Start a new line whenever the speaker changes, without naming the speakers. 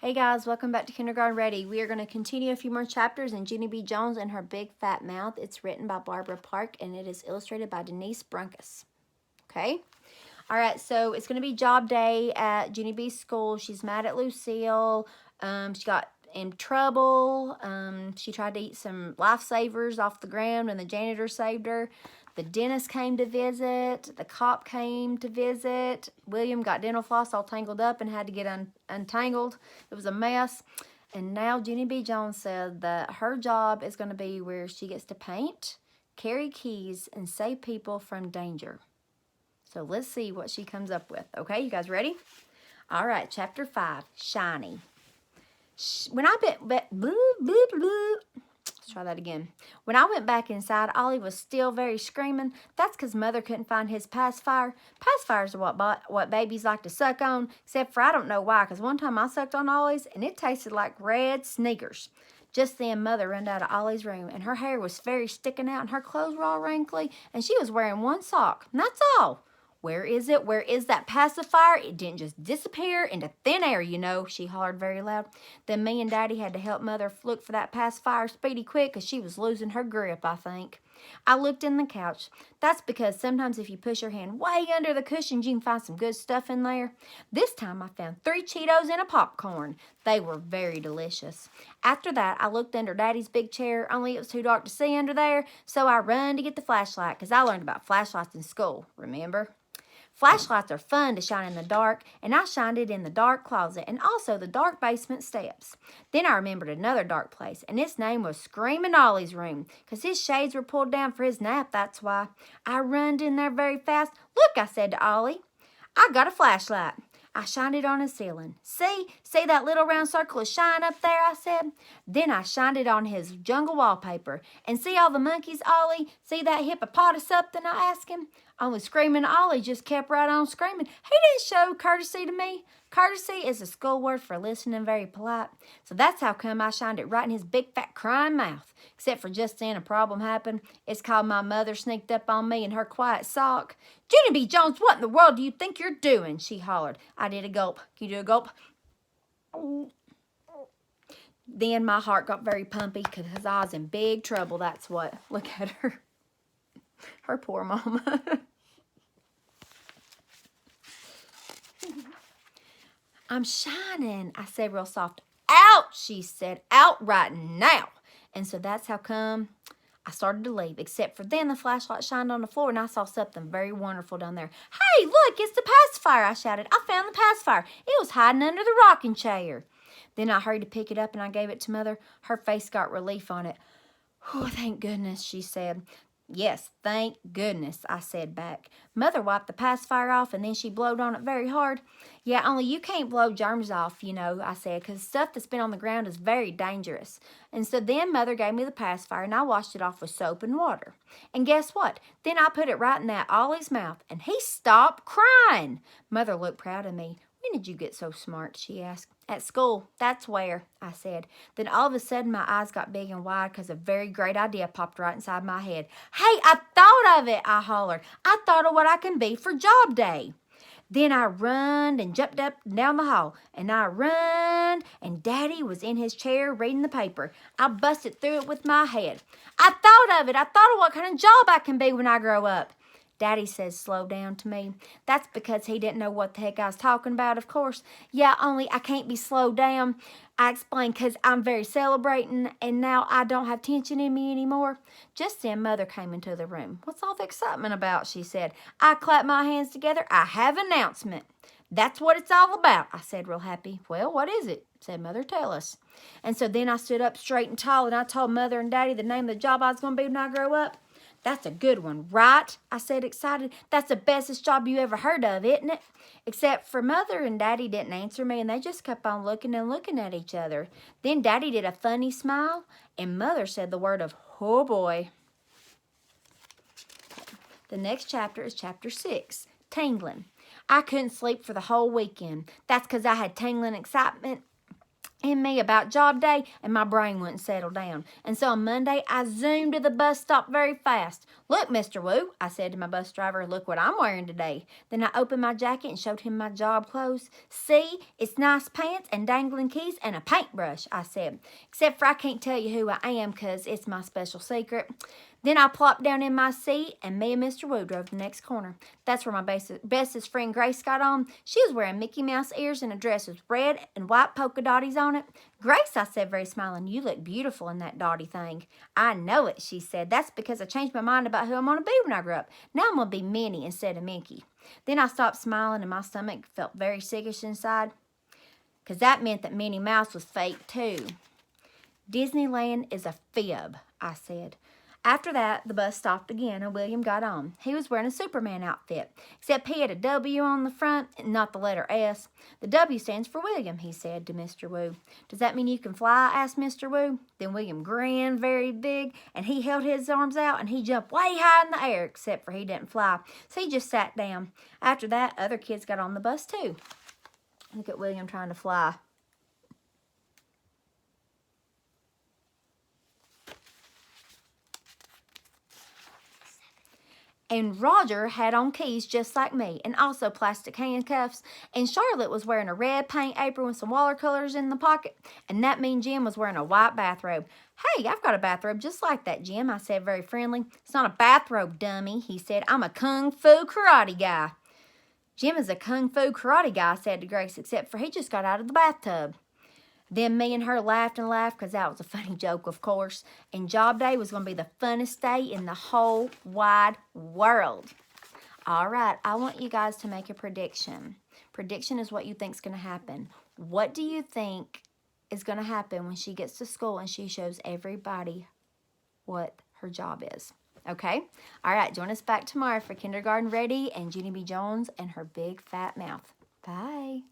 Hey guys, welcome back to Kindergarten Ready. We are going to continue a few more chapters in Junie B. Jones and Her Big Fat Mouth. It's written by Barbara Park and it is illustrated by Denise Brunkus. Okay? All right, so it's going to be job day at Junie B's school. She's mad at Lucille. She got in trouble. She tried to eat some lifesavers off the ground and the janitor saved her. The dentist came to visit. The cop came to visit. William got dental floss all tangled up and had to get untangled. It was a mess. And now Junie B. Jones said that her job is going to be where she gets to paint, carry keys, and save people from danger. So let's see what she comes up with. Okay, you guys ready? All right, chapter 5, Shiny. When I Let's try that again. When I went back inside, Ollie was still very screaming. That's because Mother couldn't find his pacifier. Pacifiers are what babies like to suck on, except for I don't know why, because one time I sucked on Ollie's, and it tasted like red Snickers. Just then, Mother ran out of Ollie's room, and her hair was very sticking out, and her clothes were all wrinkly, and she was wearing one sock, and that's all. Where is it? Where is that pacifier? It didn't just disappear into thin air, you know, she hollered very loud. Then me and Daddy had to help Mother look for that pacifier speedy quick because she was losing her grip, I think. I looked in the couch. That's because sometimes if you push your hand way under the cushions, you can find some good stuff in there. This time I found 3 Cheetos and a popcorn. They were very delicious. After that, I looked under Daddy's big chair, only it was too dark to see under there, so I run to get the flashlight because I learned about flashlights in school, remember? Flashlights are fun to shine in the dark, and I shined it in the dark closet and also the dark basement steps. Then I remembered another dark place, and its name was Screaming Ollie's room, 'cause his shades were pulled down for his nap, that's why. I runned in there very fast. Look, I said to Ollie, I got a flashlight. I shined it on his ceiling. See that little round circle of shine up there, I said. Then I shined it on his jungle wallpaper. And see all the monkeys, Ollie? See that hippopotamus something, I asked him. Only Screaming Ollie just kept right on screaming. He didn't show courtesy to me. Courtesy is a school word for listening very polite. So that's how come I shined it right in his big fat crying mouth. Except for just then a problem happened. It's called my mother sneaked up on me in her quiet sock. Junie B. Jones, what in the world do you think you're doing? She hollered. I did a gulp. Can you do a gulp? Then my heart got very pumpy because I was in big trouble, that's what. Look at her. Her poor mama. I'm shining, I said real soft. Out, she said. Out right now. And so that's how come I started to leave. Except for then the flashlight shined on the floor and I saw something very wonderful down there. Hey, look, it's the pacifier, I shouted. I found the pacifier. It was hiding under the rocking chair. Then I hurried to pick it up and I gave it to Mother. Her face got relief on it. Oh, thank goodness, she said. Yes, thank goodness, I said back. Mother wiped the pacifier off and then she blowed on it very hard. Yeah, only you can't blow germs off, you know, I said, because stuff that's been on the ground is very dangerous. And so then Mother gave me the pacifier and I washed it off with soap and water. And guess what? Then I put it right in that Ollie's mouth and he stopped crying. Mother looked proud of me. When did you get so smart? She asked. At school, that's where, I said. Then all of a sudden my eyes got big and wide because a very great idea popped right inside my head. Hey, I thought of it, I hollered. I thought of what I can be for job day. Then I run and jumped up and down the hall. And I run, and Daddy was in his chair reading the paper. I busted through it with my head. I thought of it. I thought of what kind of job I can be when I grow up. Daddy says slow down to me. That's because he didn't know what the heck I was talking about, of course. Yeah, only I can't be slowed down. I explained because I'm very celebrating and now I don't have tension in me anymore. Just then Mother came into the room. What's all the excitement about? She said. I clapped my hands together. I have an announcement. That's what it's all about, I said real happy. Well, what is it? Said Mother, tell us. And so then I stood up straight and tall and I told Mother and Daddy the name of the job I was going to be when I grow up. That's a good one, right? I said excited. That's the bestest job you ever heard of, isn't it? Except for Mother and Daddy didn't answer me and they just kept on looking and looking at each other. Then Daddy did a funny smile and Mother said the word of, oh boy. The next chapter is chapter 6, Tingling. I couldn't sleep for the whole weekend. That's because I had tingling excitement in me about job day, and my brain wouldn't settle down. And so on Monday, I zoomed to the bus stop very fast. "Look, Mr. Wu," I said to my bus driver, "look what I'm wearing today." Then I opened my jacket and showed him my job clothes. "See, it's nice pants and dangling keys and a paintbrush," I said. "Except for I can't tell you who I am because it's my special secret." Then I plopped down in my seat, and me and Mr. Wu drove the next corner. That's where my bestest friend Grace got on. She was wearing Mickey Mouse ears and a dress with red and white polka dotties on it. "Grace," I said, very smiling, "you look beautiful in that dotty thing." "I know it," she said. "That's because I changed my mind about who I'm going to be when I grow up. Now I'm going to be Minnie instead of Mickey." Then I stopped smiling, and my stomach felt very sickish inside, because that meant that Minnie Mouse was fake too. "Disneyland is a fib," I said. After that, the bus stopped again, and William got on. He was wearing a Superman outfit, except he had a W on the front and not the letter S. "The W stands for William," he said to Mr. Wu. "Does that mean you can fly?" asked Mr. Wu. Then William grinned very big, and he held his arms out, and he jumped way high in the air, except for he didn't fly. So he just sat down. After that, other kids got on the bus too. Look at William trying to fly. And Roger had on keys just like me, and also plastic handcuffs. And Charlotte was wearing a red paint apron with some watercolors in the pocket. And that mean Jim was wearing a white bathrobe. "Hey, I've got a bathrobe just like that, Jim," I said very friendly. "It's not a bathrobe, dummy," he said. "I'm a kung fu karate guy." "Jim is a kung fu karate guy," I said to Grace, "except for he just got out of the bathtub." Then me and her laughed and laughed, because that was a funny joke, of course. And job day was going to be the funnest day in the whole wide world. All right, I want you guys to make a prediction. Prediction is what you think is going to happen. What do you think is going to happen when she gets to school and she shows everybody what her job is? Okay? All right, join us back tomorrow for Kindergarten Ready and Junie B. Jones and her big fat mouth. Bye.